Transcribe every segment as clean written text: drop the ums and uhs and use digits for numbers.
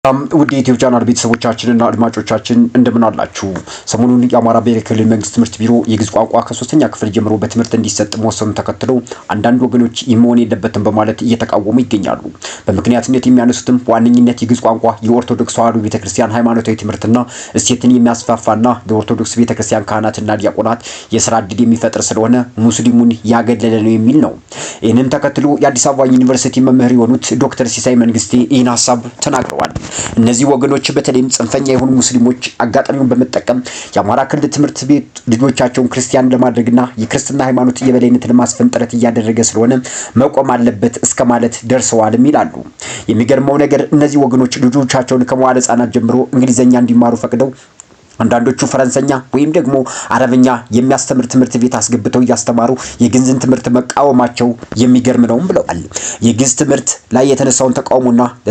ውድ የዩቲዩብ ቻናል ቤተሰቦቻችንና አድማጮቻችን እንደምን አላችሁ? ሰሞኑን የአማራ ብሔራዊ ክልል መንግስት ትምህርት ቢሮ የግዕዝ ቋንቋ ከ3ኛ ክፍል ጀምሮ በትምህርት እንዲሰጥ መወሰኑን ተከትሎ አንዳንድ ወገኖች መሆን የለበትም በማለት እየተቃወሙ ይገኛሉ። በምክንያትነት የሚያነሱትም በዋነኝነት የግዕዝ ቋንቋ የኦርቶዶክስ ተዋሕዶ ቤተክርስቲያን ሃይማኖታዊ ትምህርትና እሴትን የሚያስፋፋና ለኦርቶዶክስ ቤተክርስቲያን ካህናትና ዲያቆናት የሥራ ዕድል የሚፈጥር ስለሆነ ሙስሊሙን ያገለለ ነው የሚል ነው። ይህንን ተከትሎ የአዲስ አበባ ዩኒቨርሲቲ መምህር የሆኑት ዶክተር ሲሳይ መንግስቴ ይህን ሀሳብ ተናግረዋል። እነዚህ ወገኖች በተለይም ጽንፈኛ የሆኑ ሙስሊሞች አጋጣሚውን በመጠቀም የአማራ ክልል ትምህርት ቤት ልጆቻቸውን ክርስቲያን ለማድረግና የክርስትና ሃይማኖት የበላይነት ለማስፈን ጥረት እያደረገ ስለሆነ መቆም አለበት እስከ ማለት ደርሰዋልም ይላሉ። የሚገርመው ነገር እነዚህ ወገኖች ልጆቻቸውን ከመዋለ ሕጻናት ጀምሮ እንግሊዘኛ እንዲማሩ ፈቅደው አንዳንዶቹ ፈረንሰኛ ወይም ደግሞ አረብኛ የሚያስተምር ትምህርት ቤት አስገብተው እያስተማሩ የግዕዝን ትምህርት መቃወማቸው የሚገርም ነው ብለዋል። የግዕዝ ትምህርት ላይ የተነሳውን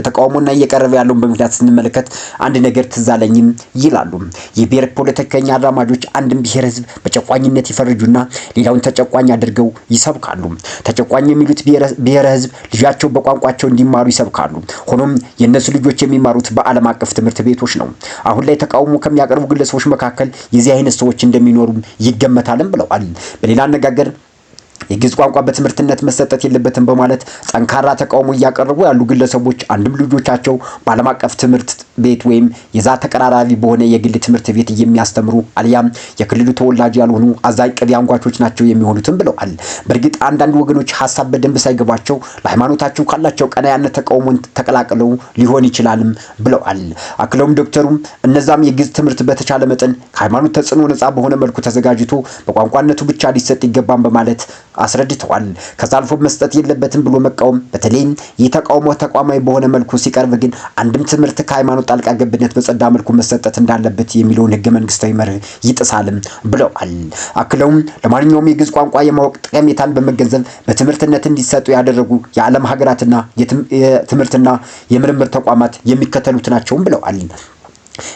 ተቃውሞና እየቀረበ ያለውን በምክንያት ስንመለከት አንድ ነገር ትዝ አለኝም ይላሉ። የብሔር ፖለቲከኛ አራማጆች አንድን ብሔር ህዝብ በጨቋኝነት ይፈርጁና ሌላውን ተጨቋኝ አድርገው ይሰብካሉ። ተጨቋኝ የሚሉት ብሔር ህዝብ ልጃቸው በቋንቋቸው እንዲማሩ ይሰብካሉ። ሆኖም የእነሱ ልጆች የሚማሩት በዓለም አቀፍ ትምህርት ቤቶች ነው። አሁን ላይ ተቃውሞ ከሚያቀርቡ ግለሰቦች መካከል የዚህ አይነት ሰዎች እንደሚኖሩ ይገመታልም ብለዋል። በሌላ አነጋገር የግዕዝ ቋንቋ በትምህርትነት መሰጠት የለበትም በማለት ጠንካራ ተቃውሞ እያቀረቡ ያሉ ግለሰቦች አንድም ልጆቻቸው በዓለም አቀፍ ትምህርት ቤት ወይም የዛ ተቀራራቢ በሆነ የግል ትምህርት ቤት የሚያስተምሩ አልያም የክልሉ ተወላጅ ያልሆኑ አዛኝ ቅቤ አንጓቾች ናቸው የሚሆኑትም ብለዋል። በእርግጥ አንዳንድ ወገኖች ሀሳብ በደንብ ሳይገባቸው ለሃይማኖታቸው ካላቸው ቀናያነት ተቃውሞን ተቀላቅለው ሊሆን ይችላልም ብለዋል። አክለውም ዶክተሩም እነዛም የግዕዝ ትምህርት በተቻለ መጠን ከሃይማኖት ተጽዕኖ ነፃ በሆነ መልኩ ተዘጋጅቶ በቋንቋነቱ ብቻ ሊሰጥ ይገባም በማለት አስረድተዋል። ከዛ አልፎ መስጠት የለበትም ብሎ መቃወም በተለይም የተቃውሞ ተቋማዊ በሆነ መልኩ ሲቀርብ ግን አንድም ትምህርት ከሃይማኖት ጣልቃ ገብነት በጸዳ መልኩ መሰጠት እንዳለበት የሚለውን ህገ መንግስታዊ መርህ ይጥሳልም ብለዋል። አክለውም ለማንኛውም የግዕዝ ቋንቋ የማወቅ ጠቀሜታን በመገንዘብ በትምህርትነት እንዲሰጡ ያደረጉ የዓለም ሀገራትና የትምህርትና የምርምር ተቋማት የሚከተሉት ናቸውም ብለዋል።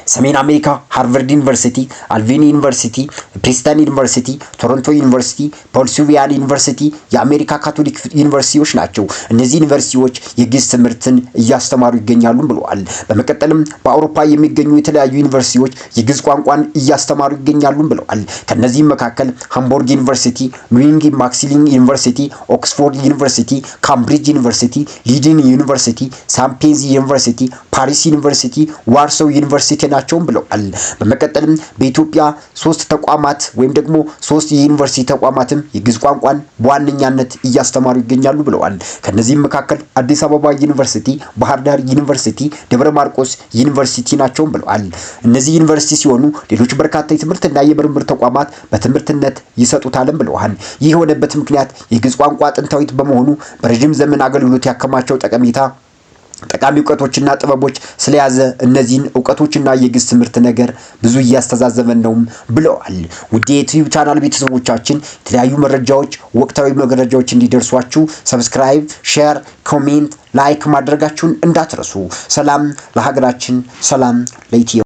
ሰሜን አሜሪካ ሃርቫርድ ዩኒቨርሲቲ፣ አልቪኒ ዩኒቨርሲቲ፣ ፕሪንስተን ዩኒቨርሲቲ፣ ቶሮንቶ ዩኒቨርሲቲ፣ ፖልሱቪያን ዩኒቨርሲቲ የአሜሪካ ካቶሊክ ዩኒቨርሲቲዎች ናቸው። እነዚህ ዩኒቨርሲቲዎች የግዕዝ ትምህርትን እያስተማሩ ይገኛሉ ብለዋል። በመቀጠልም በአውሮፓ የሚገኙ የተለያዩ ዩኒቨርሲቲዎች የግዕዝ ቋንቋን እያስተማሩ ይገኛሉ ብለዋል። ከነዚህም መካከል ሃምቡርግ ዩኒቨርሲቲ፣ ሉዊንግ ማክሲሊን ዩኒቨርሲቲ፣ ኦክስፎርድ ዩኒቨርሲቲ፣ ካምብሪጅ ዩኒቨርሲቲ፣ ሊድን ዩኒቨርሲቲ፣ ሳምፔንዚ ዩኒቨርሲቲ፣ ፓሪስ ዩኒቨርሲቲ፣ ዋርሶው ዩኒቨርሲቲ ናቸውም ብለዋል። በመቀጠልም በኢትዮጵያ 3 ተቋማት ወይም ደግሞ 3 የዩኒቨርሲቲ ተቋማትም የግዕዝ ቋንቋን በዋነኛነት እያስተማሩ ይገኛሉ ብለዋል። ከነዚህም መካከል አዲስ አበባ ዩኒቨርሲቲ፣ ባህር ዳር ዩኒቨርሲቲ፣ ደብረ ማርቆስ ዩኒቨርሲቲ ናቸውም ብለዋል። እነዚህ ዩኒቨርሲቲ ሲሆኑ ሌሎች በርካታ የትምህርትና የምርምር ተቋማት በትምህርትነት ይሰጡታልም ብለዋል። ይህ የሆነበት ምክንያት የግዕዝ ቋንቋ ጥንታዊት በመሆኑ በረጅም ዘመን አገልግሎት ያከማቸው ጠቃሚ እውቀቶችና ጥበቦች ስለያዘ እነዚህን እውቀቶችና የግዕዝ ትምህርት ነገር ብዙ እያስተዛዘበን ነው ብለዋል። ውድ የዩቲዩብ ቻናል ቤተሰቦቻችን የተለያዩ መረጃዎች፣ ወቅታዊ መረጃዎች እንዲደርሷችሁ ሰብስክራይብ፣ ሼር፣ ኮሜንት፣ ላይክ ማድረጋችሁን እንዳትረሱ። ሰላም ለሀገራችን፣ ሰላም ለኢትዮጵያ።